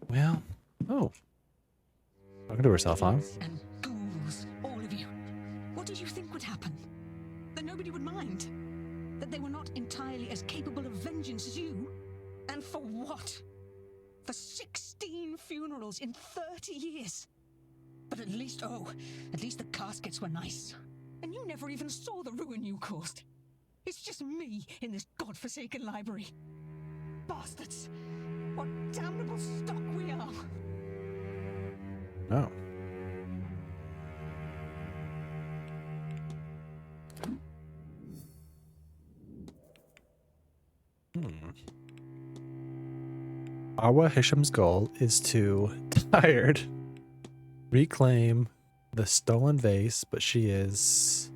Well, oh. Talking to herself, huh? And ghouls, all of you. What did you think would happen? That nobody would mind? That they were not entirely as capable of vengeance as you? And for what? For 16 funerals in 30 years. But at least the caskets were nice. And you never even saw the ruin you caused. It's just me in this godforsaken library. Bastards! What damnable stock we are! Oh. Arwa Hisham's goal is to, tired, reclaim the stolen vase, but she is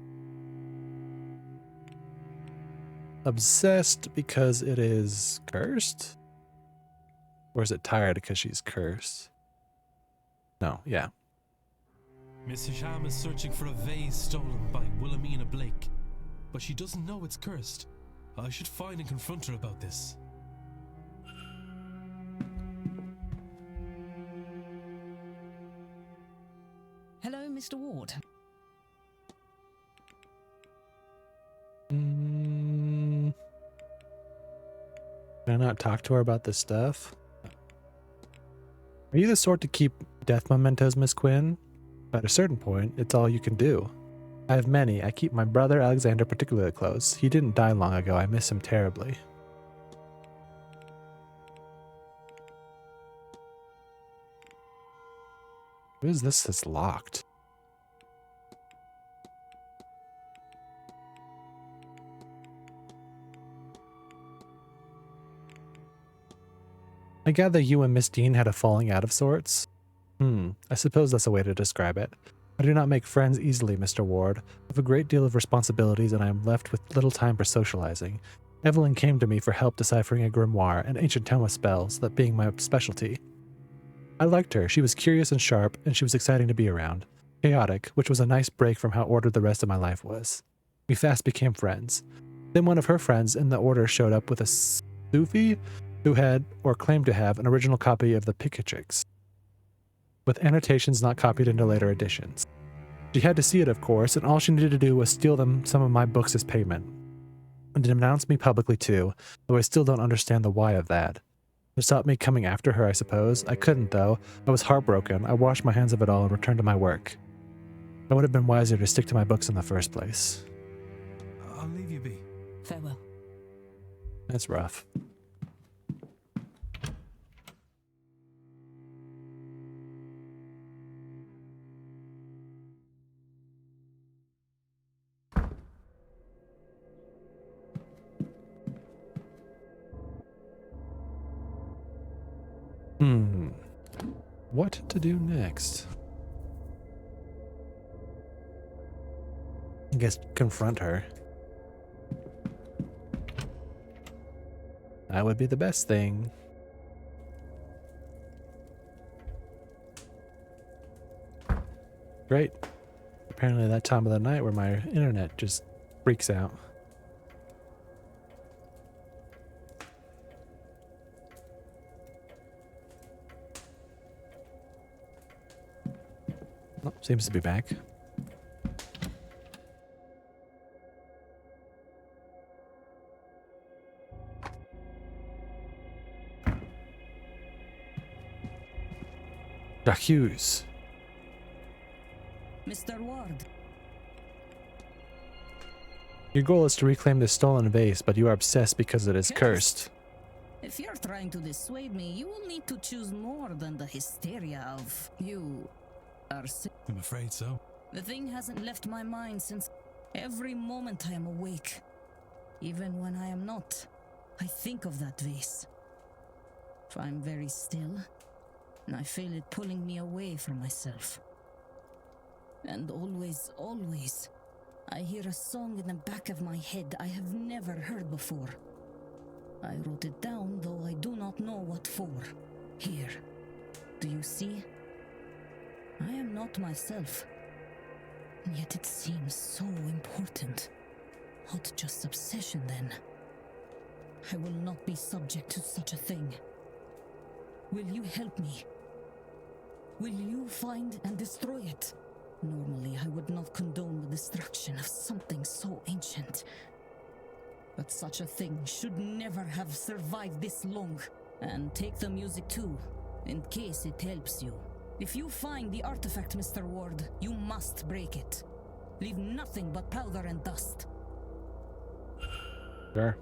obsessed because it is cursed? Or is it tired because she's cursed? No, yeah. Miss Hisham is searching for a vase stolen by Wilhelmina Blake, but she doesn't know it's cursed. I should find and confront her about this. Hello, Mr. Ward. Can I not talk to her about this stuff? Are you the sort to keep death mementos, Miss Quinn? At a certain point, it's all you can do. I have many. I keep my brother Alexander particularly close. He didn't die long ago. I miss him terribly. What is this that's locked? I gather you and Miss Dean had a falling out of sorts? I suppose that's a way to describe it. I do not make friends easily, Mr. Ward. I have a great deal of responsibilities and I am left with little time for socializing. Evelyn came to me for help deciphering a grimoire and ancient tome of spells, that being my specialty. I liked her. She was curious and sharp, and she was exciting to be around. Chaotic, which was a nice break from how ordered the rest of my life was. We fast became friends. Then one of her friends in the order showed up with a Sufi who had, or claimed to have, an original copy of the Picatrix, with annotations not copied into later editions. She had to see it, of course, and all she needed to do was steal some of my books as payment. And denounce me publicly too, though I still don't understand the why of that. To stop me coming after her, I suppose. I couldn't, though. I was heartbroken. I washed my hands of it all and returned to my work. It would have been wiser to stick to my books in the first place. I'll leave you be. Farewell. That's rough. What to do next? I guess confront her. That would be the best thing. Great. Apparently that time of the night where my internet just freaks out. Oh, seems to be back. Hughes. Mr. Ward. Your goal is to reclaim this stolen vase, but you are obsessed because it is cursed. If you're trying to dissuade me, you will need to choose more than the hysteria of you are sick. I'm afraid so. The thing hasn't left my mind since every moment I am awake. Even when I am not, I think of that vase. If I'm very still, and I feel it pulling me away from myself. And always, I hear a song in the back of my head I have never heard before. I wrote it down, though I do not know what for. Here. Do you see? I am not myself. And yet it seems so important. Not just obsession, then. I will not be subject to such a thing. Will you help me? Will you find and destroy it? Normally, I would not condone the destruction of something so ancient. But such a thing should never have survived this long. And take the music too, in case it helps you. If you find the artifact, Mr. Ward, you must break it. Leave nothing but powder and dust. Sure.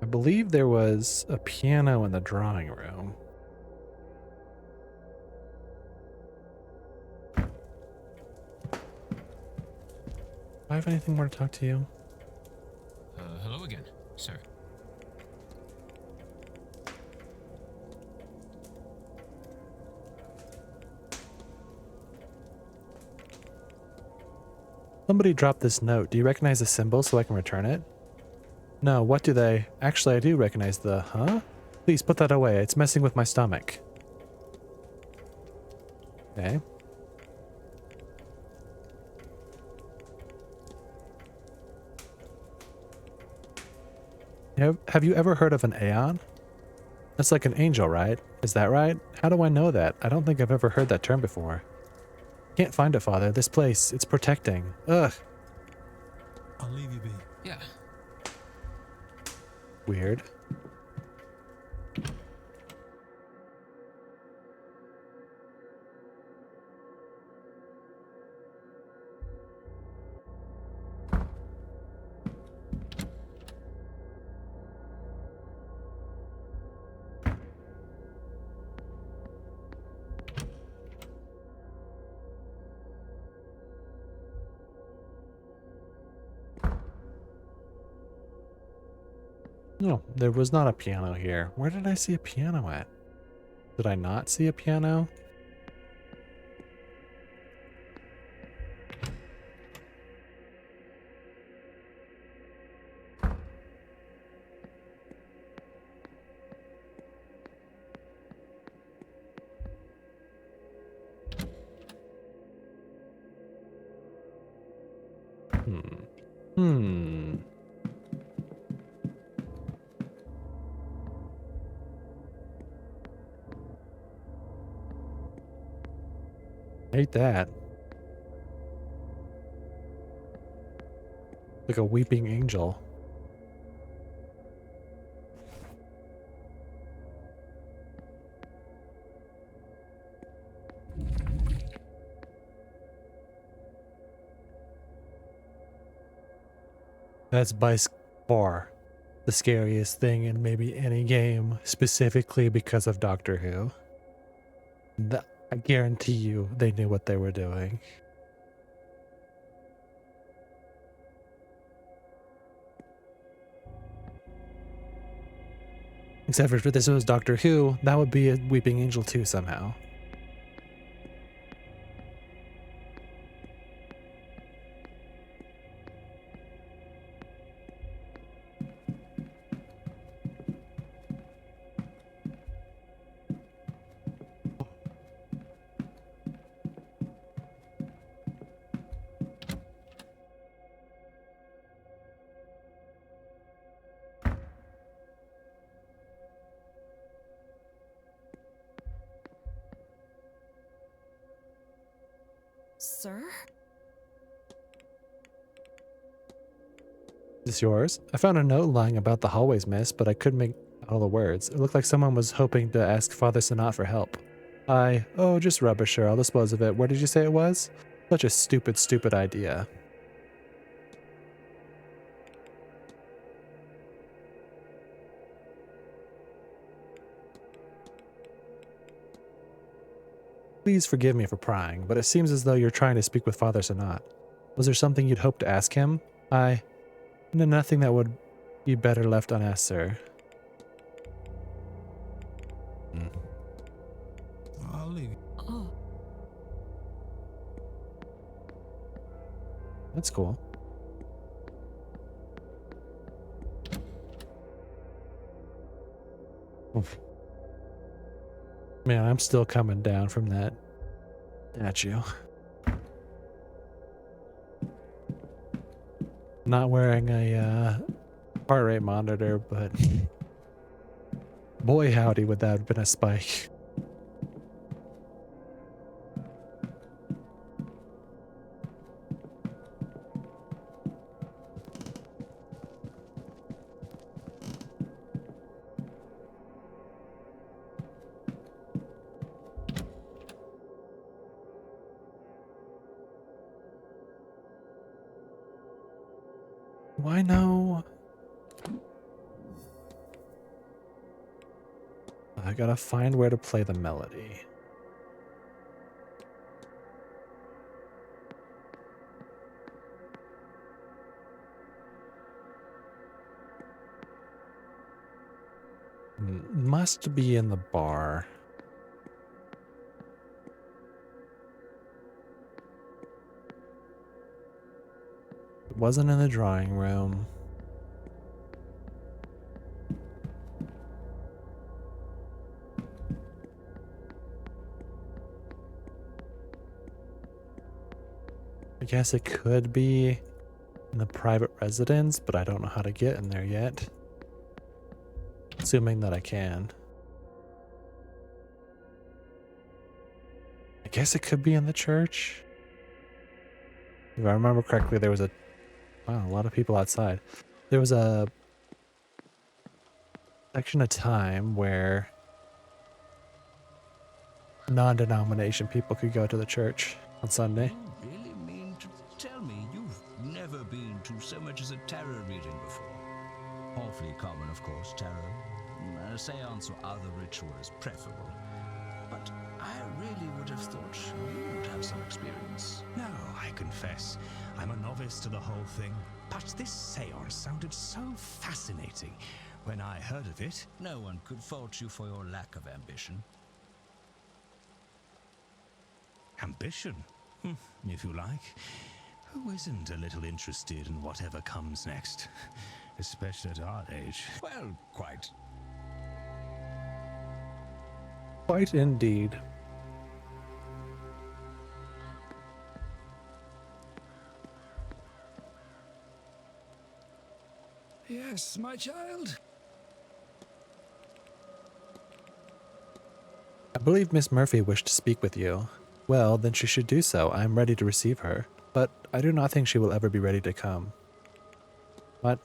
I believe there was a piano in the drawing room. Do I have anything more to talk to you? Hello again, sir. Somebody dropped this note. Do you recognize the symbol so I can return it? No, what do they... Actually, I do recognize the... Huh? Please put that away. It's messing with my stomach. Okay. Have you ever heard of an Aeon? That's like an angel, right? Is that right? How do I know that? I don't think I've ever heard that term before. Can't find it, Father. This place, it's protecting. Ugh. I'll leave you be. Yeah. Weird. No, there was not a piano here. Where did I see a piano at? Did I not see a piano? Hmm. Hate that. Like a weeping angel. That's by far the scariest thing in maybe any game, specifically because of Doctor Who. I guarantee you they knew what they were doing. Except for if this was Doctor Who, that would be a weeping angel too somehow. Sir? Is this yours? I found a note lying about the hallways, miss, but I couldn't make out all the words. It looked like someone was hoping to ask Father Sanat for help. Oh, just rubbish, sir. I'll dispose of it. Where did you say it was? Such a stupid, stupid idea. Please forgive me for prying, but it seems as though you're trying to speak with Father Sanat. Was there something you'd hoped to ask him? No, nothing that would be better left unasked, sir. I'll leave you. Oh, That's cool. Oof. Man, I'm still coming down from that statue. Not wearing a heart rate monitor, but Boy howdy would that have been a spike. Why no? I gotta find where to play the melody. Must be in the bar. It wasn't in the drawing room. I guess it could be in the private residence, but I don't know how to get in there yet. Assuming that I can. I guess it could be in the church. If I remember correctly, there was a lot of people outside. There was a section of time where non-denomination people could go to the church on Sunday. You really mean to tell me you've never been to so much as a tarot reading before? Awfully common, of course, tarot. A séance or other ritual is preferable. But I really would have thought you would have some experience. No, I confess, I'm a novice to the whole thing. But this séance sounded so fascinating when I heard of it. No one could fault you for your lack of ambition. Ambition? If you like. Who isn't a little interested in whatever comes next? Especially at our age. Well, quite. Quite indeed. Yes, my child. I believe Miss Murphy wished to speak with you. Well, then she should do so. I am ready to receive her. But I do not think she will ever be ready to come. What?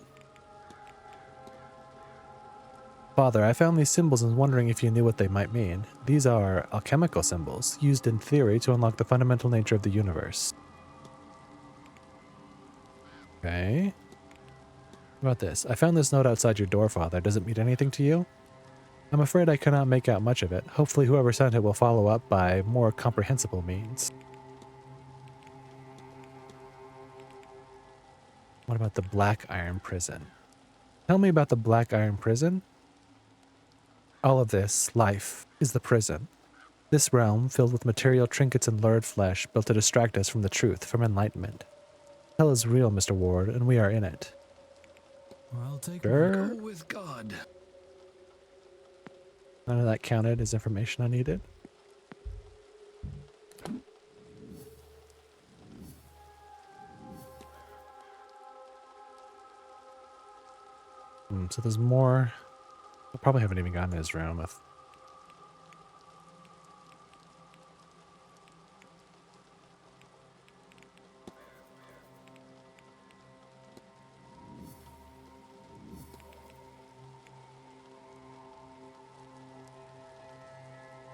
Father, I found these symbols and was wondering if you knew what they might mean. These are alchemical symbols, used in theory to unlock the fundamental nature of the universe. Okay. What about this? I found this note outside your door, Father. Does it mean anything to you? I'm afraid I cannot make out much of it. Hopefully whoever sent it will follow up by more comprehensible means. What about the Black Iron Prison? Tell me about the Black Iron Prison. All of this, life, is the prison. This realm, filled with material trinkets and lurid flesh, built to distract us from the truth, from enlightenment. Hell is real, Mr. Ward, and we are in it. I'll take Sure. one. Go with God. None of that counted as information I needed. So there's more. I probably haven't even gotten to his room.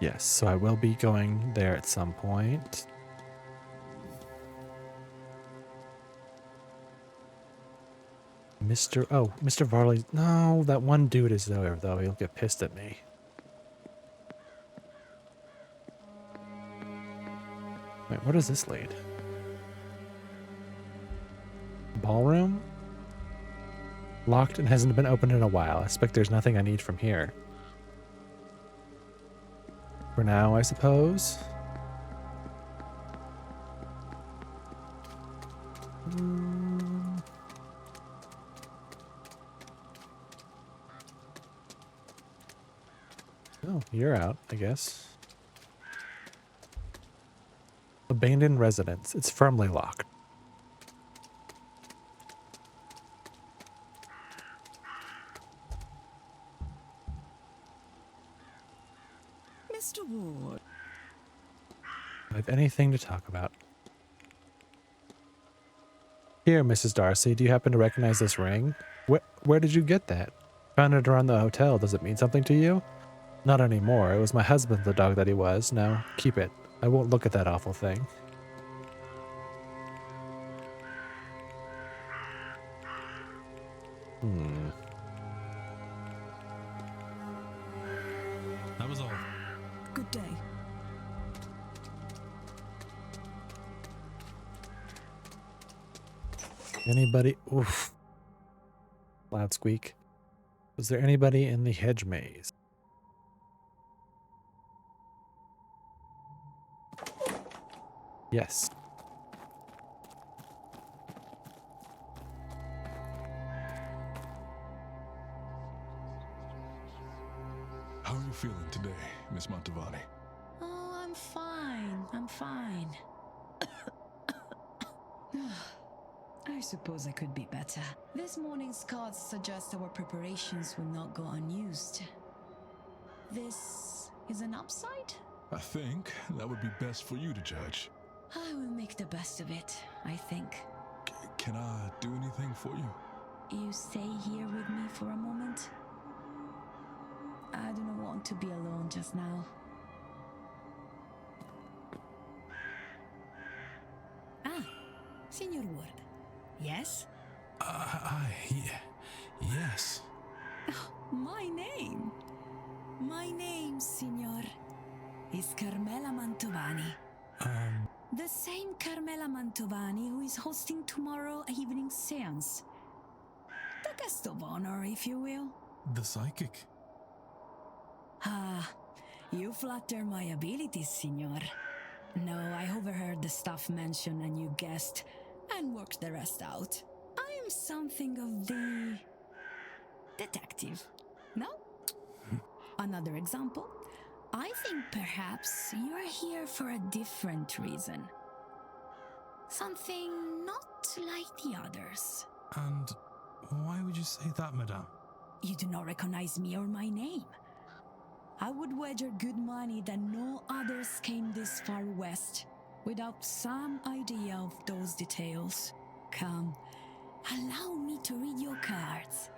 Yes, so I will be going there at some point. Mr. Varley. No, that one dude is there, though. He'll get pissed at me. Wait, where does this lead? Ballroom? Locked and hasn't been opened in a while. I expect there's nothing I need from here. For now, I suppose. Oh, you're out, I guess. Abandoned residence. It's firmly locked. Mr. Ward. I have anything to talk about. Here, Mrs. Darcy, do you happen to recognize this ring? Where did you get that? Found it around the hotel. Does it mean something to you? Not anymore. It was my husband, the dog that he was. Now, keep it. I won't look at that awful thing. That was all. Good day. Anybody? Oof. Loud squeak. Was there anybody in the hedge maze? Yes. How are you feeling today, Miss Mantovani? Oh, I'm fine. I'm fine. I suppose I could be better. This morning's cards suggest our preparations will not go unused. This is an upside? I think that would be best for you to judge. I will make the best of it, I think. Can I do anything for you? You stay here with me for a moment? I do not want to be alone just now. Ah, Signor Ward. Yes? Yes. My name? My name, Signor, is Carmela Mantovani. The same Carmela Mantovani who is hosting tomorrow evening's séance. The guest of honor, if you will. The psychic. Ah, you flatter my abilities, Signor. No, I overheard the staff mention a new guest and worked the rest out. I am something of the detective, no? Another example. I think perhaps you are here for a different reason. Something not like the others. And why would you say that, madame? You do not recognize me or my name. I would wager good money that no others came this far west without some idea of those details. Come, allow me to read your cards.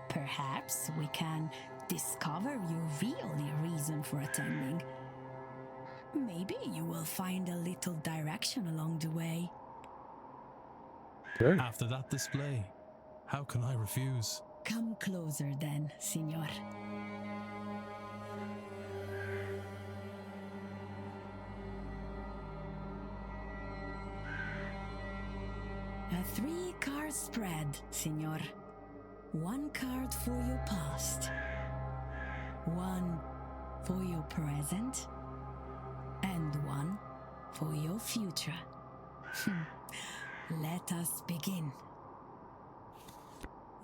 Perhaps we can discover your real reason for attending. Maybe you will find a little direction along the way. Sure. After that display, how can I refuse? Come closer then, Signor. A 3-card spread, Signor. 1 card for your past, 1 for your present, and 1 for your future. Let us begin.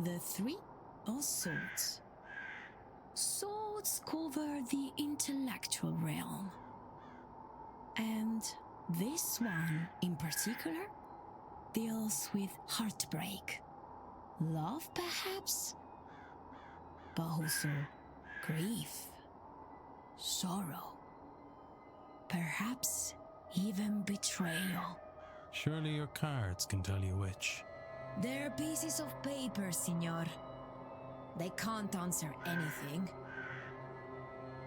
The 3 of swords. Swords cover the intellectual realm. And this one in particular deals with heartbreak. Love, perhaps? But also grief, sorrow, perhaps even betrayal. Surely your cards can tell you which. They're pieces of paper, Signor. They can't answer anything.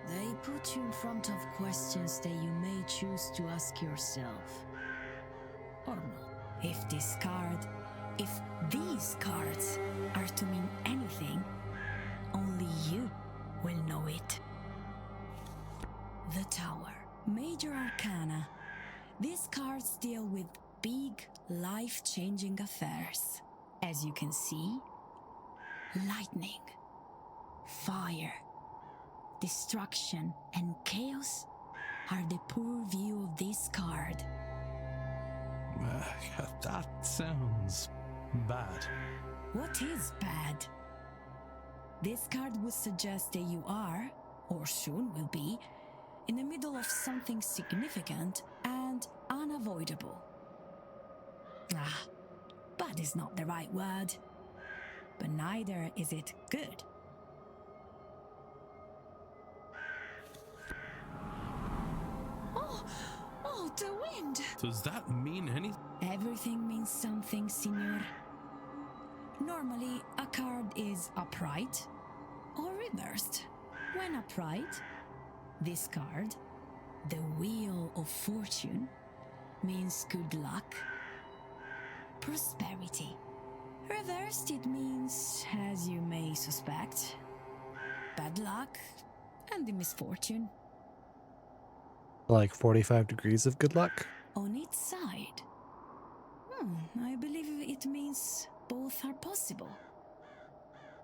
They put you in front of questions that you may choose to ask yourself. Or not. If these cards are to mean anything, only you will know it. The Tower. Major Arcana. These cards deal with big, life-changing affairs. As you can see, lightning, fire, destruction, and chaos are the purview of this card. That sounds bad. What is bad? This card would suggest that you are, or soon will be, in the middle of something significant and unavoidable. Bad is not the right word, but neither is it good. mind. Does that mean anything? Everything means something, Signor. Normally, a card is upright or reversed. When upright, this card, the Wheel of Fortune, means good luck, prosperity. Reversed, it means, as you may suspect, bad luck and the misfortune. Like 45 degrees of good luck? On its side, I believe it means both are possible.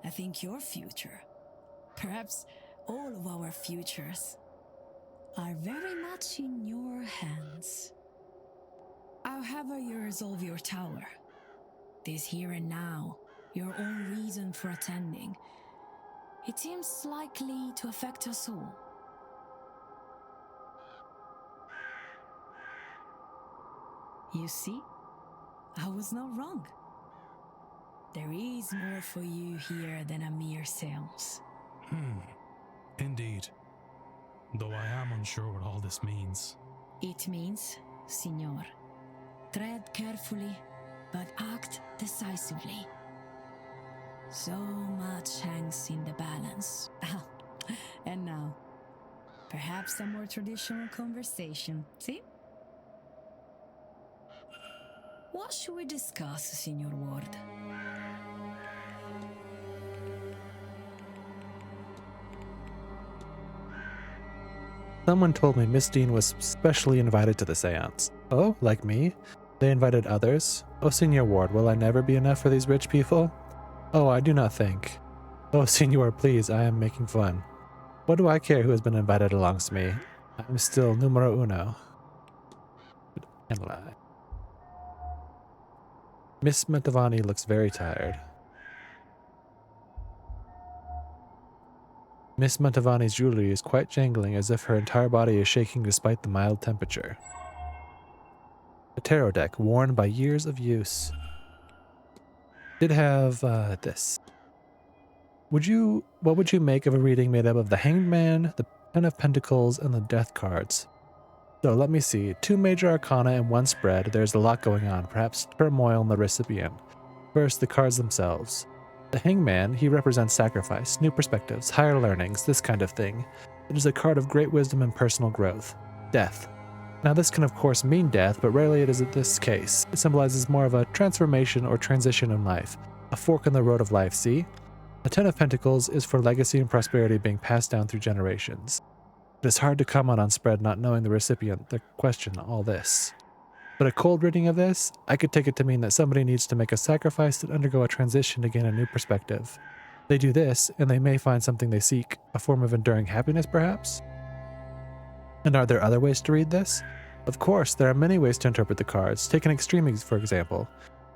I think your future, perhaps all of our futures, are very much in your hands. However you resolve your tower, this here and now, your own reason for attending, it seems likely to affect us all. You see, I was not wrong. There is more for you here than a mere séance. Indeed. Though I am unsure what all this means. It means, Signor, tread carefully, but act decisively. So much hangs in the balance. And now, perhaps a more traditional conversation, see? What should we discuss, Signor Ward? Someone told me Miss Dean was specially invited to the seance. Oh, like me? They invited others? Oh, Signor Ward, will I never be enough for these rich people? Oh, I do not think. Oh, Signor, please, I am making fun. What do I care who has been invited alongst me? I'm still numero uno. And lie. Miss Mantovani looks very tired. Miss Mantovani's jewelry is quite jangling, as if her entire body is shaking despite the mild temperature. A tarot deck worn by years of use. Did have this. What would you make of a reading made up of the Hanged Man, the Ten of Pentacles, and the Death cards? So let me see. 2 major arcana in one spread. There's a lot going on, perhaps turmoil in the recipient. First, the cards themselves. The Hangman, he represents sacrifice, new perspectives, higher learnings, this kind of thing. It is a card of great wisdom and personal growth. Death. Now this can of course mean death, but rarely it is in this case. It symbolizes more of a transformation or transition in life. A fork in the road of life, see? The Ten of Pentacles is for legacy and prosperity being passed down through generations. It is hard to comment on spread not knowing the recipient, the question, all this. But a cold reading of this, I could take it to mean that somebody needs to make a sacrifice and undergo a transition to gain a new perspective. They do this, and they may find something they seek, a form of enduring happiness perhaps? And are there other ways to read this? Of course, there are many ways to interpret the cards. Take an extreme, for example.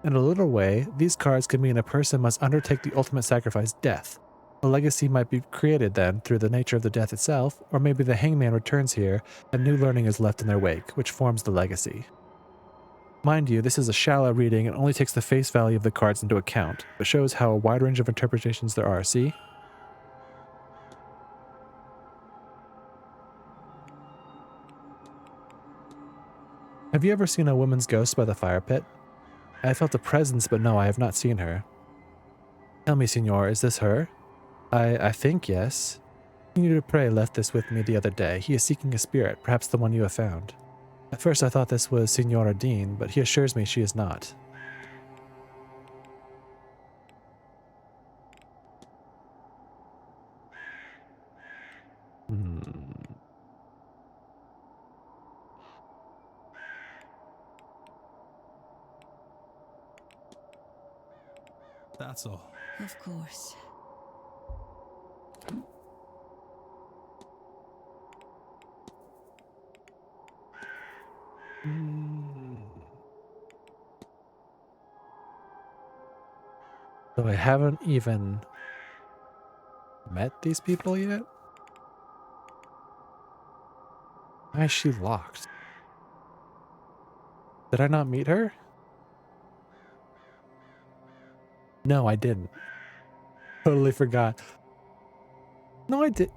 In a little way, these cards could mean a person must undertake the ultimate sacrifice, death. A legacy might be created then through the nature of the death itself, or maybe the hangman returns here and new learning is left in their wake, which forms the legacy. Mind you, this is a shallow reading and only takes the face value of the cards into account, but shows how a wide range of interpretations there are, see? Have you ever seen a woman's ghost by the fire pit? I have felt a presence, but no, I have not seen her. Tell me, Signor, is this her? I think yes. Signor Dupre left this with me the other day. He is seeking a spirit, perhaps the one you have found. At first I thought this was Signora Dean, but he assures me she is not. That's all. Of course. So I haven't even met these people yet? Why is she locked? Did I not meet her? No, I didn't. Totally forgot. No, I did.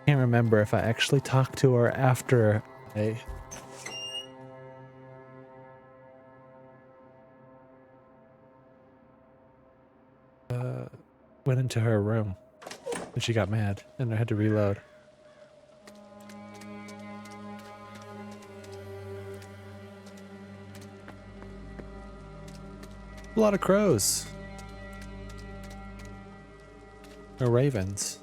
Can't remember if I actually talked to her after I went into her room and she got mad and I had to reload. A lot of crows. Or ravens.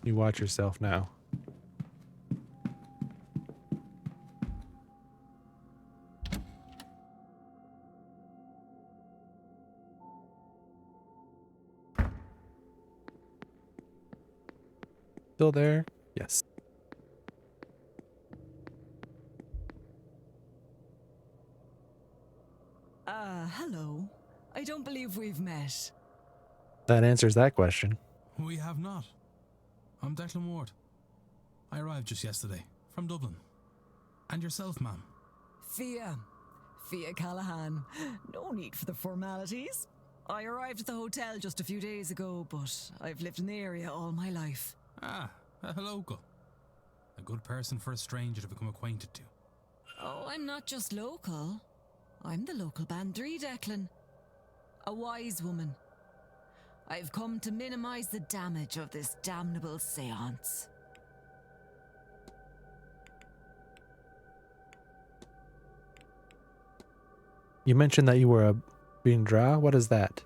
You watch yourself now. Still there? Yes. Hello. I don't believe we've met. That answers that question. We have not. I'm Declan Ward. I arrived just yesterday, from Dublin. And yourself, ma'am? Fia Callahan. No need for the formalities. I arrived at the hotel just a few days ago, but I've lived in the area all my life. Ah, a local. A good person for a stranger to become acquainted to. Oh, I'm not just local. I'm the local bandri, Declan. A wise woman. I've come to minimize the damage of this damnable séance. You mentioned that you were a being drow. What is that?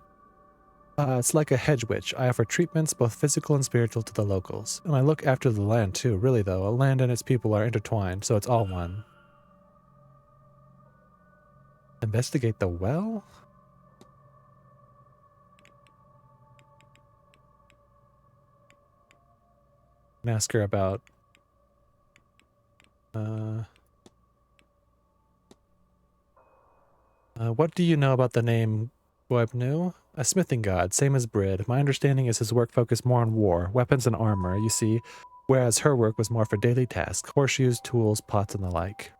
It's like a hedge witch. I offer treatments, both physical and spiritual, to the locals. And I look after the land too, really though. A land and its people are intertwined, so it's all one. Investigate the well? And ask her about... what do you know about the name Goebnu? A smithing god, same as Brid. My understanding is his work focused more on war, weapons and armor, you see, whereas her work was more for daily tasks, horseshoes, tools, pots, and the like.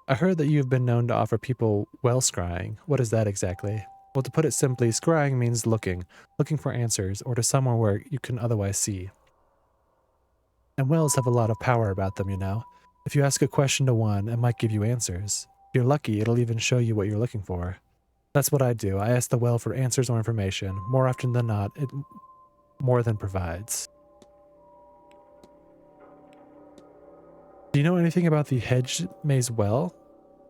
I heard that you have been known to offer people well scrying. What is that exactly? Well, to put it simply, scrying means looking for answers, or to somewhere where you can otherwise see. And wells have a lot of power about them, you know. If you ask a question to one, it might give you answers. If you're lucky, it'll even show you what you're looking for. That's what I do. I ask the well for answers or information. More often than not, it more than provides. Do you know anything about the hedge maze well?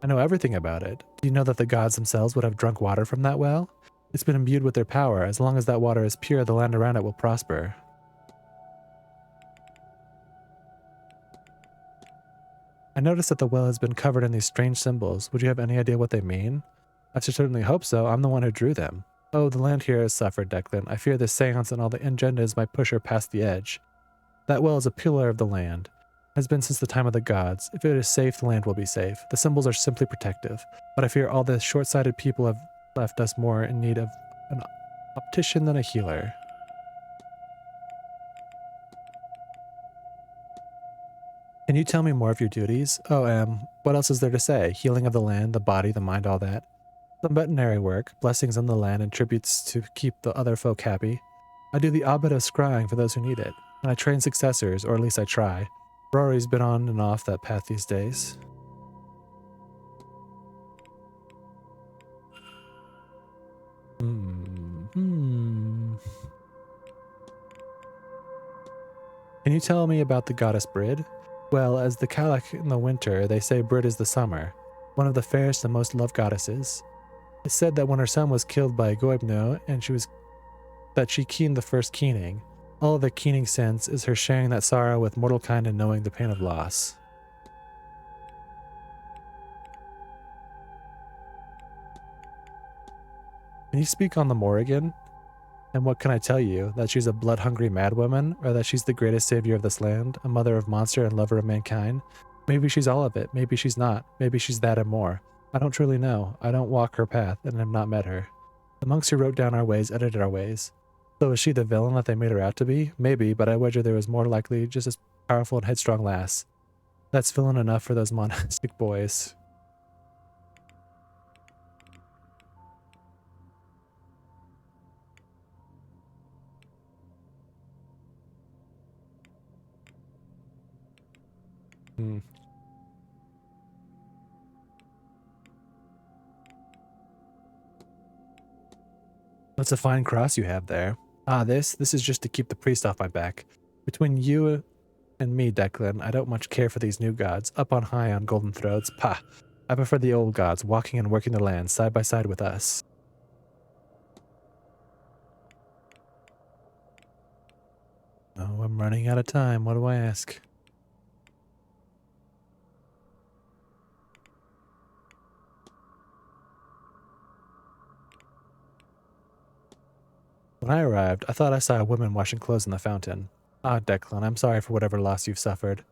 I know everything about it. Do you know that the gods themselves would have drunk water from that well? It's been imbued with their power. As long as that water is pure, the land around it will prosper. I noticed that the well has been covered in these strange symbols. Would you have any idea what they mean? I should certainly hope so. I'm the one who drew them. Oh, the land here has suffered, Declan. I fear this seance and all the agendas might push her past the edge. That well is a pillar of the land. Has been since the time of the gods. If it is safe, the land will be safe. The symbols are simply protective. But I fear all the short-sighted people have left us more in need of an optician than a healer. Can you tell me more of your duties? Oh, what else is there to say? Healing of the land, the body, the mind, all that. Some veterinary work, blessings on the land, and tributes to keep the other folk happy. I do the odd bit of scrying for those who need it, and I train successors, or at least I try. Rory's been on and off that path these days. Can you tell me about the goddess Brid? Well, as the Kalak in the winter, they say Brid is the summer, one of the fairest and most loved goddesses. It's said that when her son was killed by Goebnu, and she keened the first keening. All the keening sense is her sharing that sorrow with mortal kind and knowing the pain of loss. Can you speak on the Morrigan? And what can I tell you? That she's a blood-hungry madwoman? Or that she's the greatest savior of this land? A mother of monster and lover of mankind? Maybe she's all of it. Maybe she's not. Maybe she's that and more. I don't truly know. I don't walk her path and have not met her. The monks who wrote down our ways edited our ways. So is she the villain that they made her out to be? Maybe, but I wager there was more likely just as powerful and headstrong lass. That's villain enough for those monastic boys. Hmm. That's a fine cross you have there. Ah, this is just to keep the priest off my back. Between you and me, Declan, I don't much care for these new gods, up on high on golden thrones. Pah! I prefer the old gods, walking and working the land, side by side with us. Oh, I'm running out of time. What do I ask? When I arrived, I thought I saw a woman washing clothes in the fountain. Ah, Declan, I'm sorry for whatever loss you've suffered.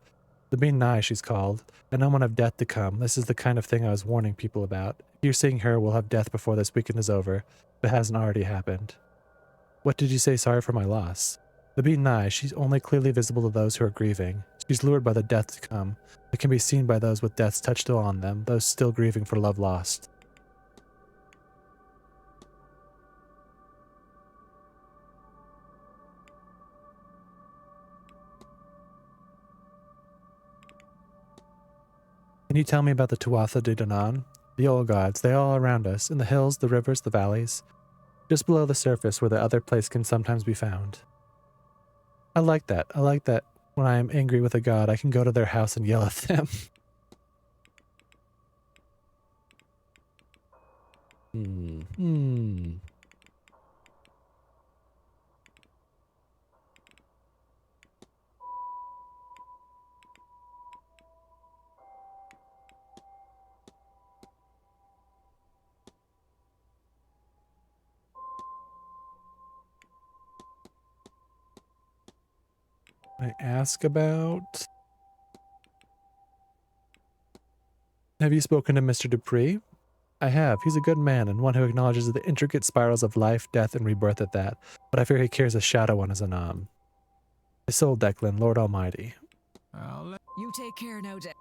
The being nigh, she's called, an omen of death to come. This is the kind of thing I was warning people about. If you're seeing her, we'll have death before this weekend is over, if it hasn't already happened. What did you say? Sorry for my loss. The being nigh, she's only clearly visible to those who are grieving. She's lured by the death to come. It can be seen by those with death's touch still on them, those still grieving for love lost. Can you tell me about the Tuatha De Danann? The old gods, they all around us, in the hills, the rivers, the valleys, just below the surface where the other place can sometimes be found. I like that. I like that when I am angry with a god, I can go to their house and yell at them. I ask about... Have you spoken to Mr. Dupree? I have. He's a good man and one who acknowledges the intricate spirals of life, death, and rebirth at that, but I fear he carries a shadow on his anam. My soul, Declan, Lord Almighty. You take care now, Declan.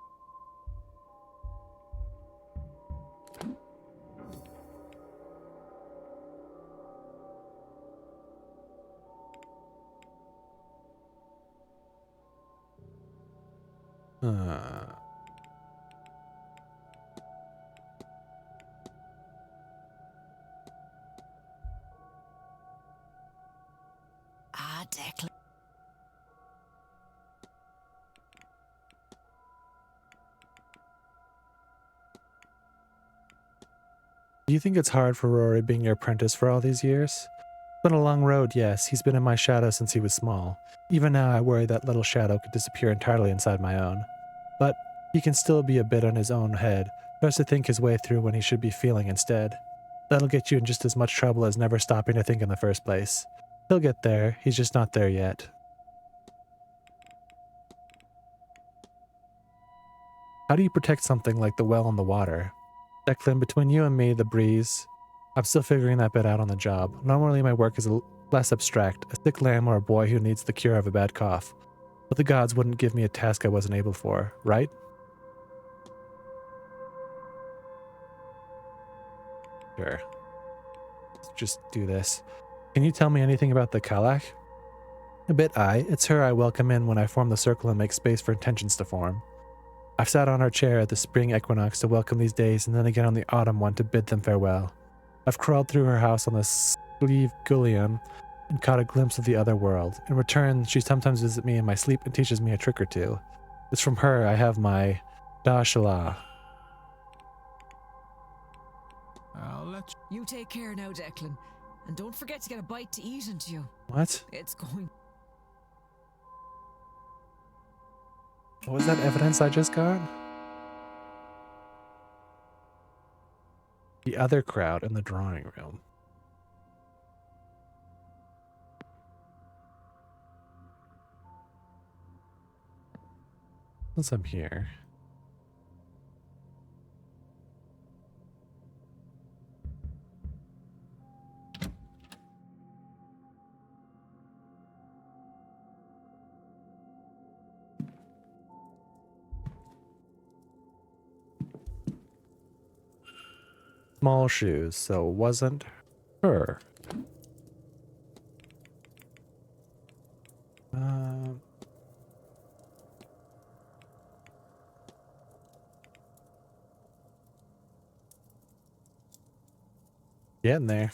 Ah, Declan. Do you think it's hard for Rory being your apprentice for all these years? It's been a long road, yes. He's been in my shadow since he was small. Even now I worry that little shadow could disappear entirely inside my own. But he can still be a bit on his own head, tries to think his way through when he should be feeling instead. That'll get you in just as much trouble as never stopping to think in the first place. He'll get there, he's just not there yet. How do you protect something like the well and the water? Declan, between you and me, the breeze, I'm still figuring that bit out on the job. Normally my work is less abstract, a sick lamb or a boy who needs the cure of a bad cough. But the gods wouldn't give me a task I wasn't able for, right? Sure. Let's just do this. Can you tell me anything about the Kalak? A bit, aye. It's her I welcome in when I form the circle and make space for intentions to form. I've sat on her chair at the spring equinox to welcome these days and then again on the autumn one to bid them farewell. I've crawled through her house on the Sleeve Gullion and caught a glimpse of the other world. In return, she sometimes visits me in my sleep and teaches me a trick or two. It's from her I have my Dashala. I'll let You take care now, Declan. And don't forget to get a bite to eat into you. What? It's going... What was that evidence I just got? The other crowd in the drawing room. Since I'm here. small shoes, so it wasn't her. Getting there.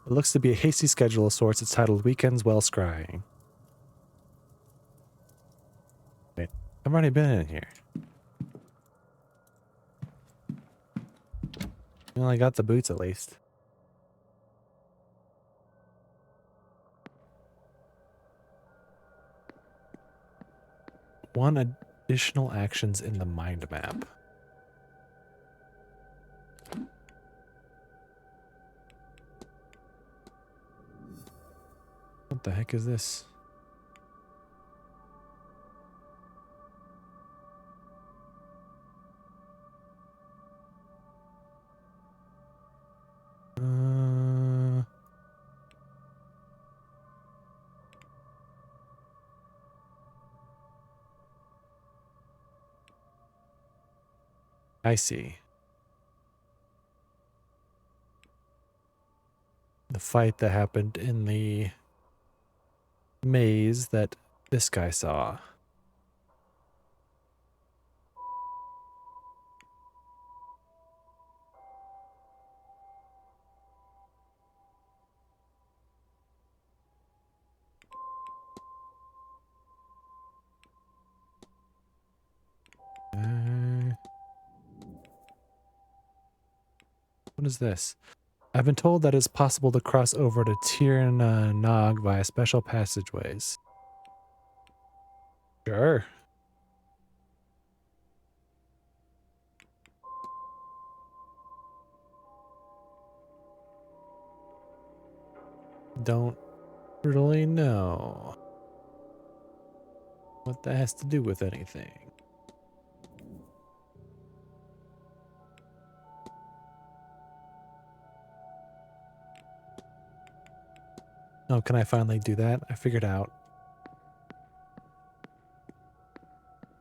It looks to be a hasty schedule of sorts. It's titled Weekends Well Scrying. Wait, I've already been in here. Well, I got the boots at least. One additional actions in the mind map. What the heck is this? I see. The fight that happened in the maze that this guy saw. What is this? I've been told that it's possible to cross over to Tir Nog via special passageways. Sure. Don't really know what that has to do with anything. Oh, can I finally do that? I figured out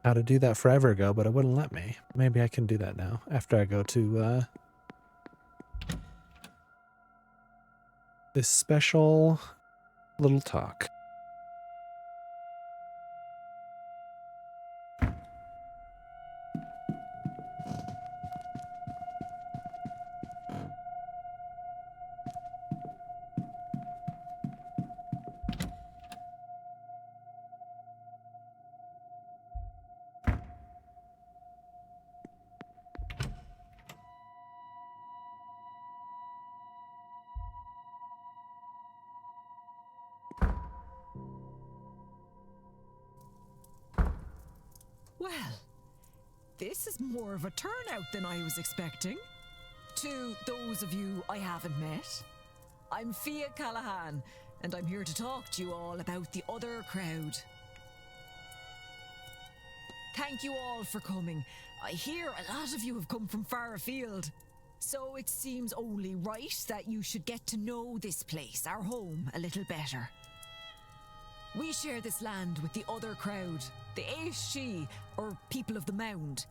how to do that forever ago, but it wouldn't let me. Maybe I can do that now after I go to this special little talk. Well, this is more of a turnout than I was expecting. To those of you I haven't met, I'm Fia Callahan, and I'm here to talk to you all about the other crowd. Thank you all for coming. I hear a lot of you have come from far afield, so it seems only right that you should get to know this place, our home, a little better. We share this land with the other crowd, the Aishi, or people of the Mound.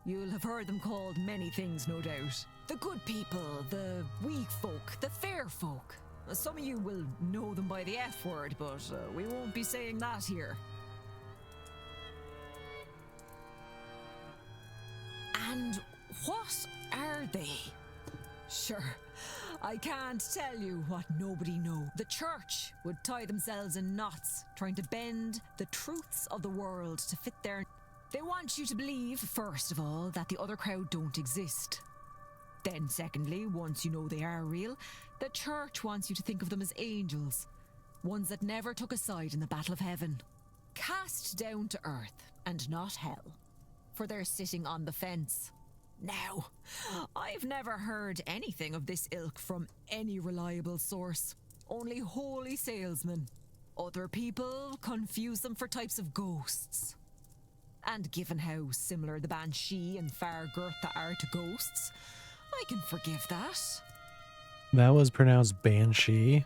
You'll have heard them called many things, no doubt. The good people, the weak folk, the fair folk. Some of you will know them by the F word, but we won't be saying that here. And what are they? Sure, I can't tell you what nobody knows. The church would tie themselves in knots, trying to bend the truths of the world to fit their... They want you to believe, first of all, that the other crowd don't exist. Then secondly, once you know they are real, the church wants you to think of them as angels. Ones that never took a side in the battle of heaven. Cast down to earth, and not hell. For they're sitting on the fence. Now, I've never heard anything of this ilk from any reliable source. Only holy salesmen. Other people confuse them for types of ghosts. And given how similar the Banshee and Fargurtha are to ghosts, I can forgive that. That was pronounced Banshee.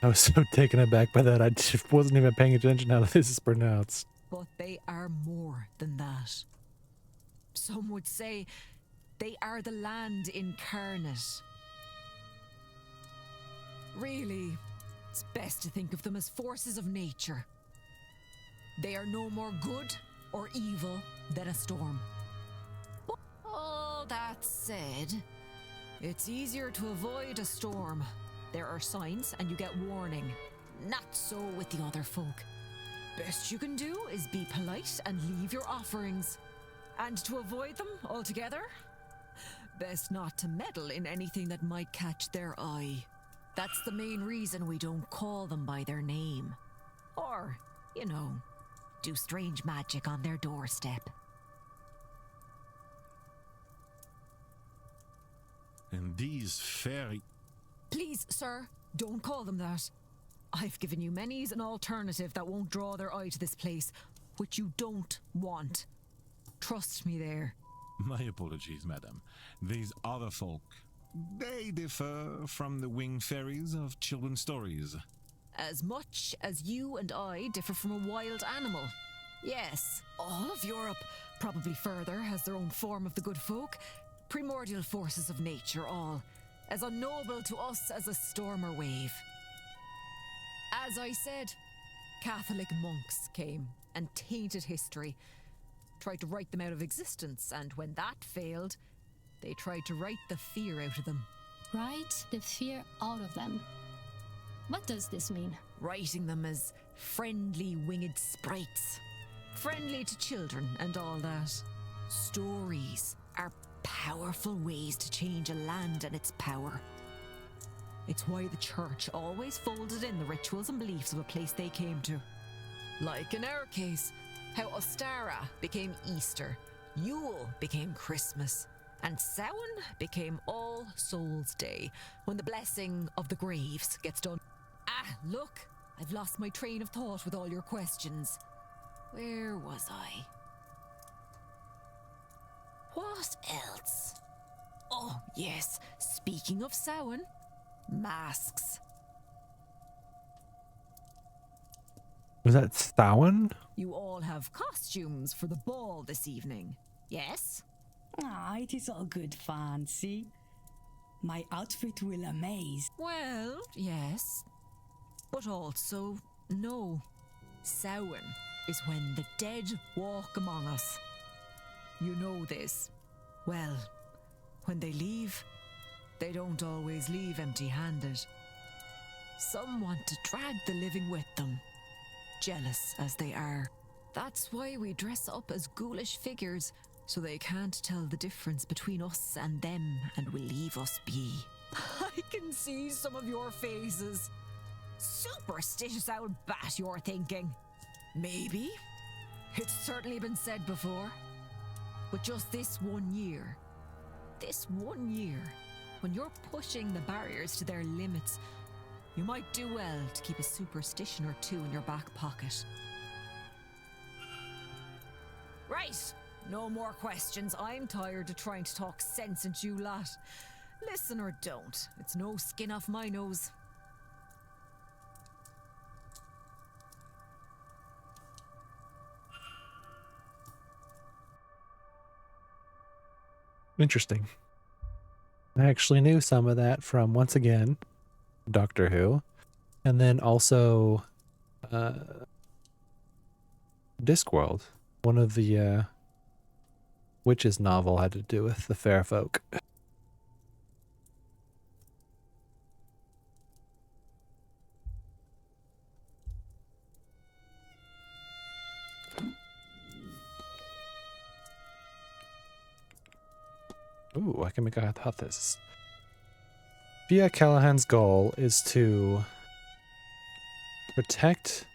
I was so taken aback by that. I just wasn't even paying attention how this is pronounced. But they are more than that. Some would say they are the land incarnate. Really, it's best to think of them as forces of nature. They are no more good or evil than a storm. All that said, it's easier to avoid a storm. There are signs and you get warning. Not so with the other folk. Best you can do is be polite and leave your offerings. And to avoid them altogether, best not to meddle in anything that might catch their eye. That's the main reason we don't call them by their name. Or, you know, do strange magic on their doorstep. And these fairy... Please, sir, don't call them that. I've given you many's an alternative that won't draw their eye to this place, which you don't want. Trust me there. My apologies, madam. These other folk, they differ from the winged fairies of children's stories. As much as you and I differ from a wild animal. Yes, all of Europe, probably further, has their own form of the good folk. Primordial forces of nature, all. As unknowable to us as a storm or wave. As I said, Catholic monks came and tainted history. Tried to write them out of existence, and when that failed, they tried to write the fear out of them. Write the fear out of them. What does this mean? Writing them as friendly winged sprites. Friendly to children and all that. Stories are powerful ways to change a land and its power. It's why the church always folded in the rituals and beliefs of a place they came to. Like in our case, how Ostara became Easter, Yule became Christmas, and Samhain became All Souls' Day, when the blessing of the graves gets done. Ah, look, I've lost my train of thought with all your questions. Where was I? What else? Oh, yes, speaking of Samhain, masks. Was that Samhain? You all have costumes for the ball this evening, yes? Ah, it is all good fancy. My outfit will amaze. Well, yes. But also, no. Samhain is when the dead walk among us. You know this. Well, when they leave, they don't always leave empty-handed. Some want to drag the living with them, jealous as they are. That's why we dress up as ghoulish figures, so they can't tell the difference between us and them and will leave us be. I can see some of your faces. Superstitious old bat, you're thinking. Maybe. It's certainly been said before. But just this 1 year, when you're pushing the barriers to their limits, you might do well to keep a superstition or two in your back pocket. Right, no more questions. I'm tired of trying to talk sense into you lot. Listen or don't, it's no skin off my nose. Interesting. I actually knew some of that from, once again, Doctor Who. And then also Discworld. One of the witches novel had to do with the fair folk. Ooh, I can make a hypothesis. Fia Callahan's goal is to protect...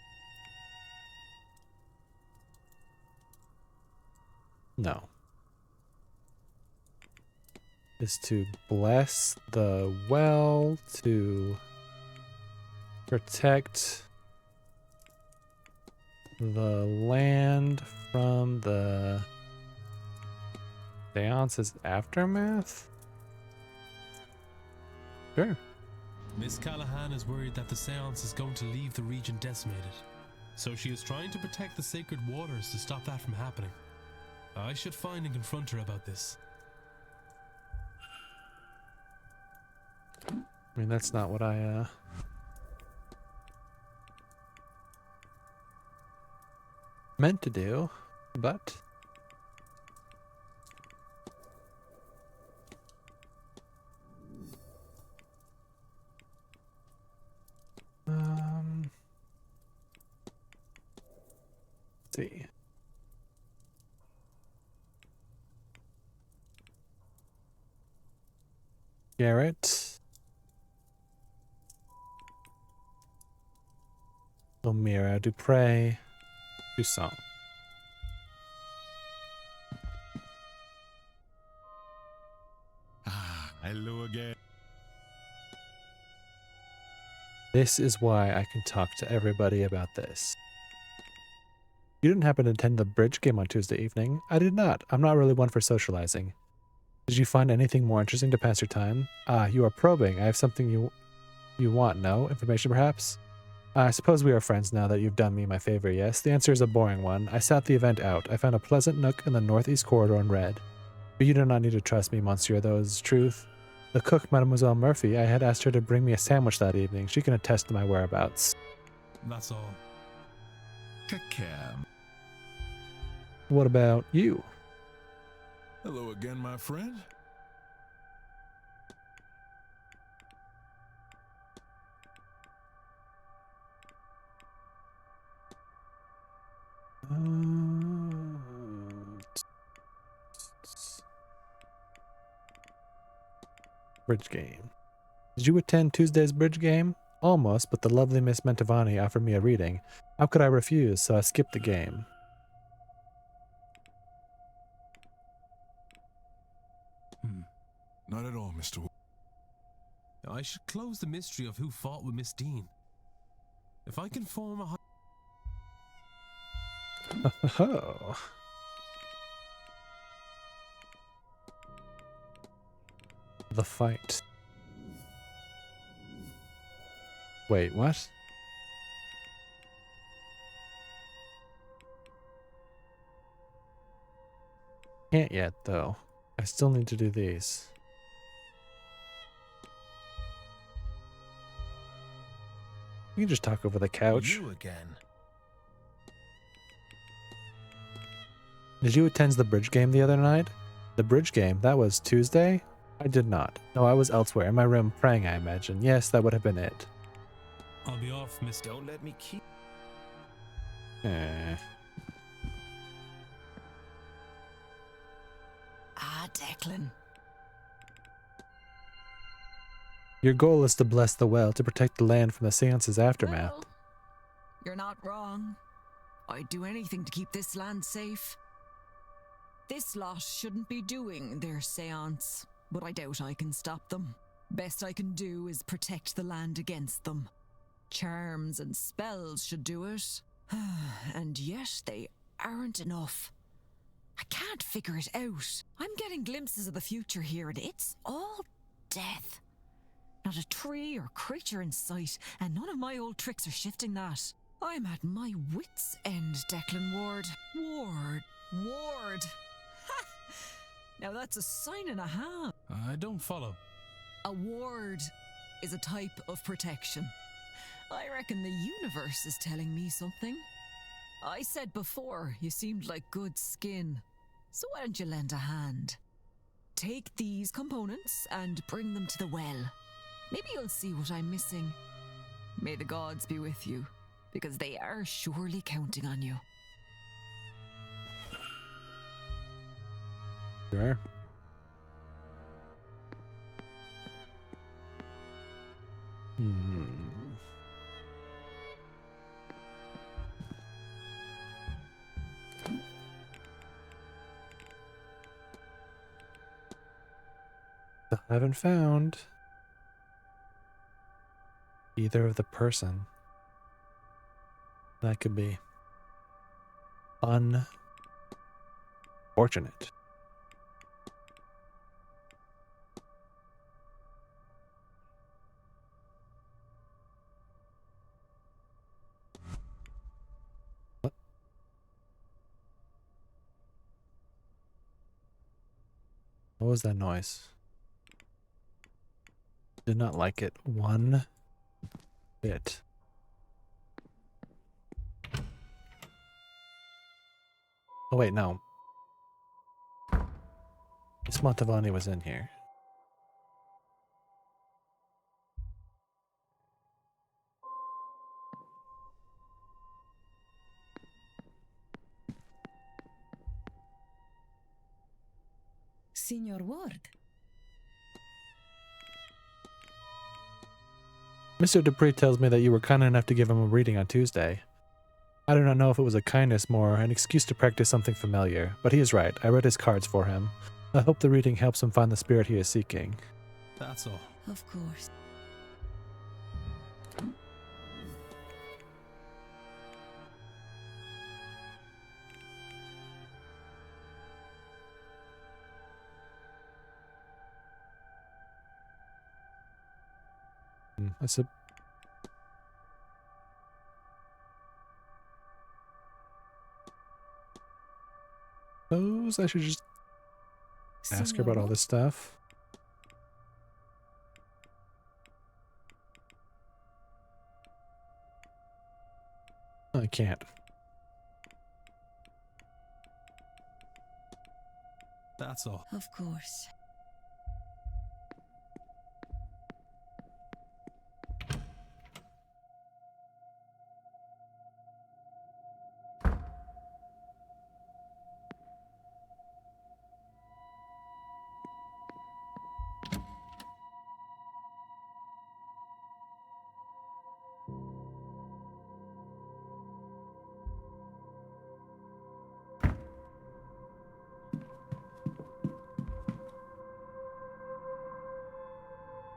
No. Is to bless the well, to protect the land from the Séance's aftermath? Sure. Miss Callahan is worried that the seance is going to leave the region decimated, so she is trying to protect the sacred waters to stop that from happening. I should find and confront her about this. I mean, that's not what I, meant to do, but... let's see. Garrett. Omira, Dupre, Toussaint. Ah, hello again. This is why I can talk to everybody about this. You didn't happen to attend the bridge game on Tuesday evening? I did not. I'm not really one for socializing. Did you find anything more interesting to pass your time? Ah, you are probing. I have something you want, no? Information, perhaps? I suppose we are friends now that you've done me my favor, yes? The answer is a boring one. I sat the event out. I found a pleasant nook in the northeast corridor and read. But you do not need to trust me, monsieur, though it is truth. The cook, Mademoiselle Murphy, I had asked her to bring me a sandwich that evening. She can attest to my whereabouts. That's all. Take care. What about you? Hello again, my friend. Bridge game. Did you attend Tuesday's bridge game? Almost, but the lovely Miss Mentavani offered me a reading. How could I refuse, so I skipped the game. Not at all, Mr. I should close the mystery of who fought with Miss Dean. If I can form a... Oh. The fight. Wait, what? Can't yet, though. I still need to do these. You can just talk over the couch. You again. Did you attend the bridge game the other night? The bridge game? That was Tuesday? I did not. No, I was elsewhere, in my room, praying, I imagine. Yes, that would have been it. I'll be off, Miss... Don't let me keep... Ah, Declan. Your goal is to bless the well, to protect the land from the seance's aftermath. Well, you're not wrong. I'd do anything to keep this land safe. This lot shouldn't be doing their seance, but I doubt I can stop them. Best I can do is protect the land against them. Charms and spells should do it. And yet they aren't enough. I can't figure it out. I'm getting glimpses of the future here, and it's all death. Not a tree or creature in sight, and none of my old tricks are shifting that. I'm at my wits' end, Declan Ward. Ward. Ha! Now that's a sign and a half. I don't follow. A ward is a type of protection. I reckon the universe is telling me something. I said before, you seemed like good skin. So why don't you lend a hand? Take these components and bring them to the well. Maybe you'll see what I'm missing. May the gods be with you, because they are surely counting on you. Sure. I haven't found either of the person. That could be unfortunate. What was that noise? Did not like it one bit. Oh wait, no. Miss Montavani was in here. Signor Ward. Mr. Dupree tells me that you were kind enough to give him a reading on Tuesday. I do not know if it was a kindness more, an excuse to practice something familiar, but he is right. I read his cards for him. I hope the reading helps him find the spirit he is seeking. That's all. Of course. I said, suppose I should just ask her about all this stuff. I can't. That's all. Of course.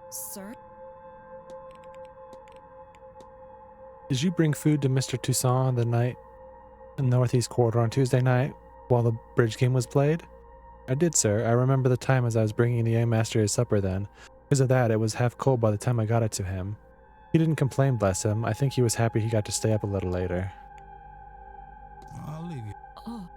Sir? Did you bring food to Mr. Toussaint the night in the Northeast Quarter on Tuesday night while the bridge game was played? I did, sir. I remember the time as I was bringing the young master his supper then. Because of that, it was half cold by the time I got it to him. He didn't complain, bless him. I think he was happy he got to stay up a little later. I'll leave you. Oh.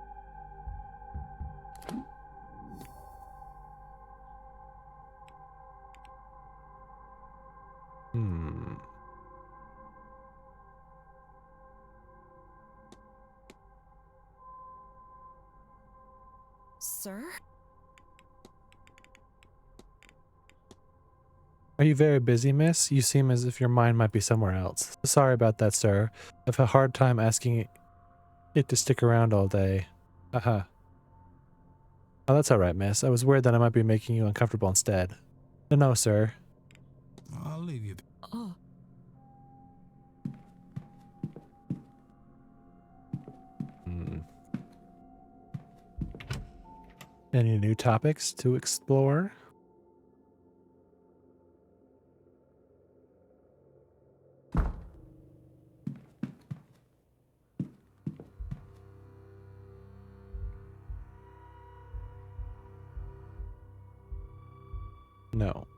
Sir? Are you very busy, miss? You seem as if your mind might be somewhere else. Sorry about that, sir. I've a hard time asking it to stick around all day. Haha. Oh, that's alright, miss. I was worried that I might be making you uncomfortable instead. No, sir. I'll leave you. Oh. Any new topics to explore? No.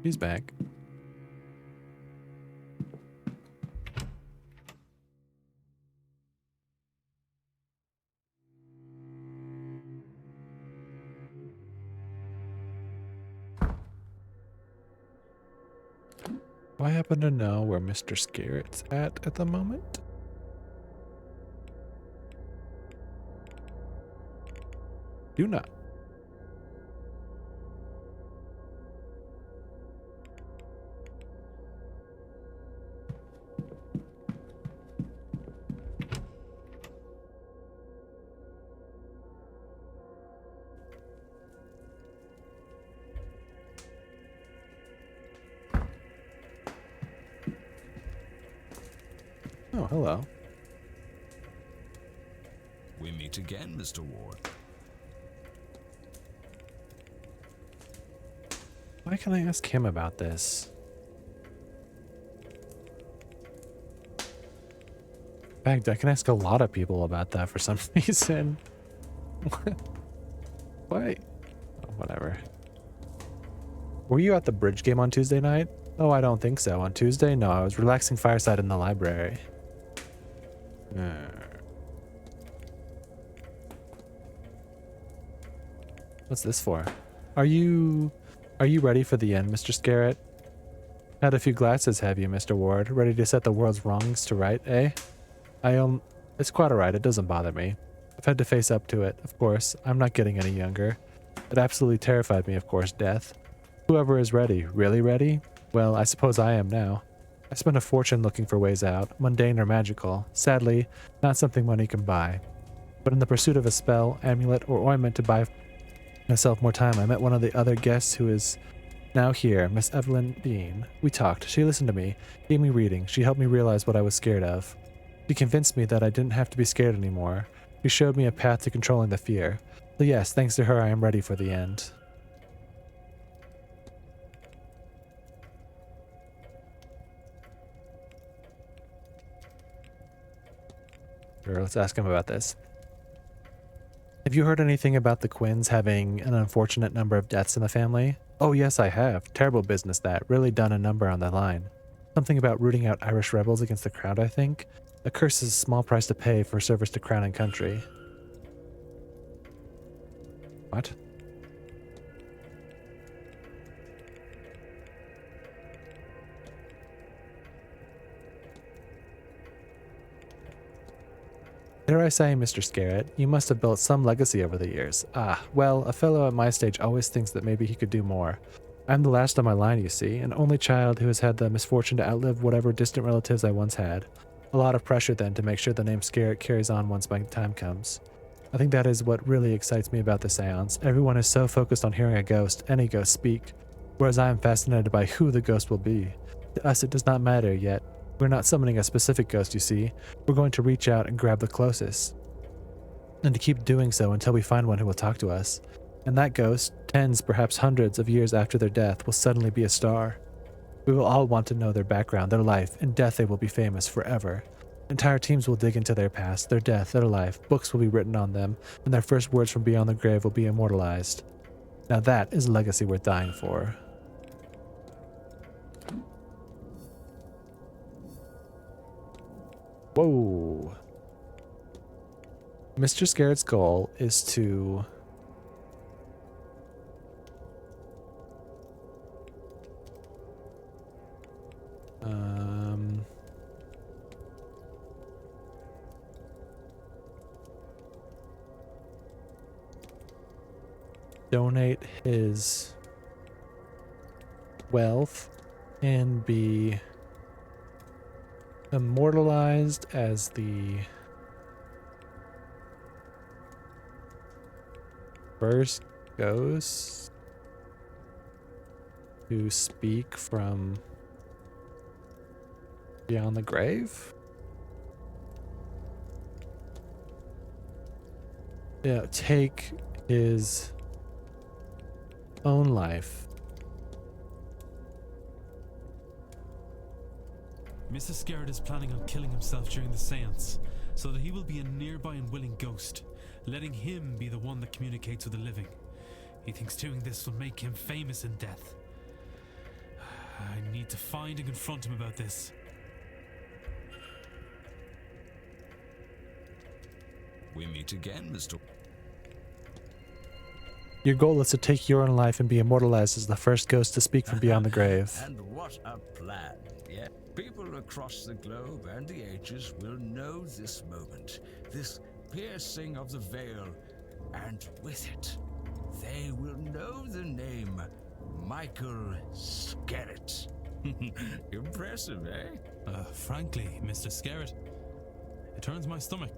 He's back. Do I happen to know where Mr. Scarrett's at the moment? Do not. Oh, hello. We meet again, Mr. Ward. Why can I ask him about this? In fact, I can ask a lot of people about that for some reason. Why? Oh, whatever. Were you at the bridge game on Tuesday night? Oh, I don't think so. On Tuesday? No, I was relaxing fireside in the library. What's this for? Are you ready for the end, Mr. Scarrett? Had a few glasses, have you, Mr. Ward? Ready to set the world's wrongs to right, eh? It's quite alright, it doesn't bother me. I've had to face up to it, of course. I'm not getting any younger. It absolutely terrified me, of course, death. Whoever is ready, really ready? Well, I suppose I am now. I spent a fortune looking for ways out, mundane or magical. Sadly, not something money can buy. But in the pursuit of a spell, amulet, or ointment to buy myself more time, I met one of the other guests who is now here, Miss Evelyn Dean. We talked. She listened to me, gave me reading. She helped me realize what I was scared of. She convinced me that I didn't have to be scared anymore. She showed me a path to controlling the fear. So yes, thanks to her, I am ready for the end. Sure, let's ask him about this. Have you heard anything about the Quinns having an unfortunate number of deaths in the family? Oh yes, I have. Terrible business that. Really done a number on the line. Something about rooting out Irish rebels against the crown, I think. A curse is a small price to pay for service to crown and country. What? Dare I say, Mr. Scarrett, you must have built some legacy over the years. Ah, well, a fellow at my stage always thinks that maybe he could do more. I'm the last on my line, you see, an only child who has had the misfortune to outlive whatever distant relatives I once had. A lot of pressure then to make sure the name Scarrett carries on once my time comes. I think that is what really excites me about the seance. Everyone is so focused on hearing a ghost, any ghost, speak, whereas I am fascinated by who the ghost will be. To us it does not matter yet. We're not summoning a specific ghost, you see. We're going to reach out and grab the closest. And to keep doing so until we find one who will talk to us. And that ghost, tens, perhaps hundreds of years after their death, will suddenly be a star. We will all want to know their background, their life. In death they will be famous forever. Entire teams will dig into their past, their death, their life. Books will be written on them, and their first words from beyond the grave will be immortalized. Now that is a legacy worth dying for. Whoa. Mr. Scarrett's goal is to donate his wealth and be immortalized as the first ghost to speak from beyond the grave? Yeah, take his own life. Mr. Scarrett is planning on killing himself during the seance, so that he will be a nearby and willing ghost, letting him be the one that communicates with the living. He thinks doing this will make him famous in death. I need to find and confront him about this. We meet again, Mr. Your goal is to take your own life and be immortalized as the first ghost to speak from beyond the grave. And what a plan, yeah? People across the globe and the ages will know this moment, this piercing of the veil, and with it, they will know the name Michael Scarrett. Impressive, eh? Frankly, Mr. Scarrett, it turns my stomach.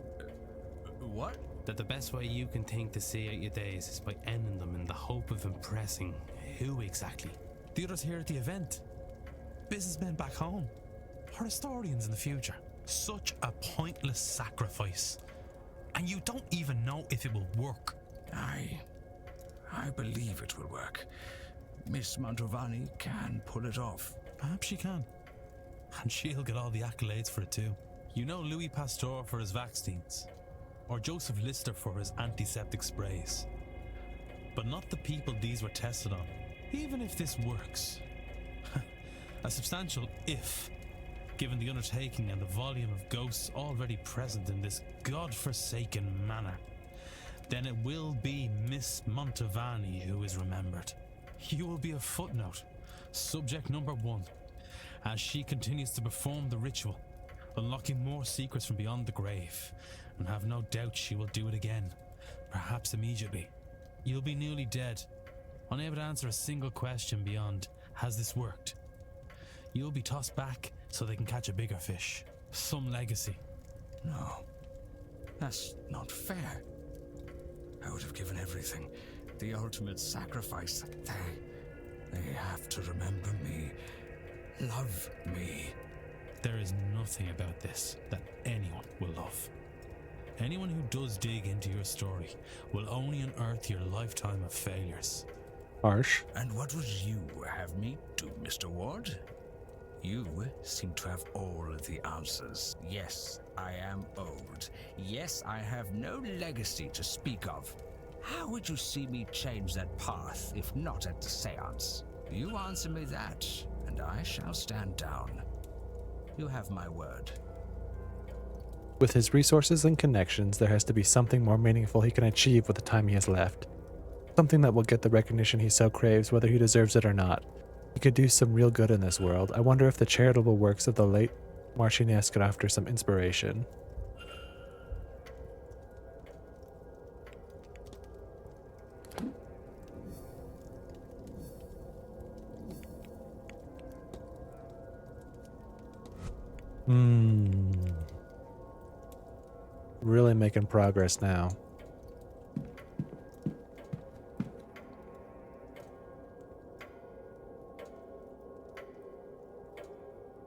What? That the best way you can think to see out your days is by ending them in the hope of impressing who exactly? The others here at the event? Businessmen back home? Or historians in the future? Such a pointless sacrifice. And you don't even know if it will work. I believe it will work. Miss Mantovani can pull it off. Perhaps she can. And she'll get all the accolades for it too. You know Louis Pasteur for his vaccines, or Joseph Lister for his antiseptic sprays. But not the people these were tested on. Even if this works. A substantial if, given the undertaking and the volume of ghosts already present in this godforsaken manor. then it will be Miss Montevani who is remembered. You will be a footnote, subject number 1, as she continues to perform the ritual, unlocking more secrets from beyond the grave, and have no doubt she will do it again, perhaps immediately. You'll be newly dead, unable to answer a single question beyond, has this worked? You'll be tossed back so they can catch a bigger fish. Some legacy. No, that's not fair. I would have given everything, the ultimate sacrifice. They have to remember me, love me. There is nothing about this that anyone will love. Anyone who does dig into your story will only unearth your lifetime of failures. Harsh. And what would you have me do, Mr. Ward? You seem to have all of the answers. Yes, I am old. Yes, I have no legacy to speak of. How would you see me change that path, if not at the seance? You answer me that, and I shall stand down. You have my word. With his resources and connections, there has to be something more meaningful he can achieve with the time he has left. Something that will get the recognition he so craves, whether he deserves it or not. He could do some real good in this world. I wonder if the charitable works of the late Marchioness could offer some inspiration. Really making progress now.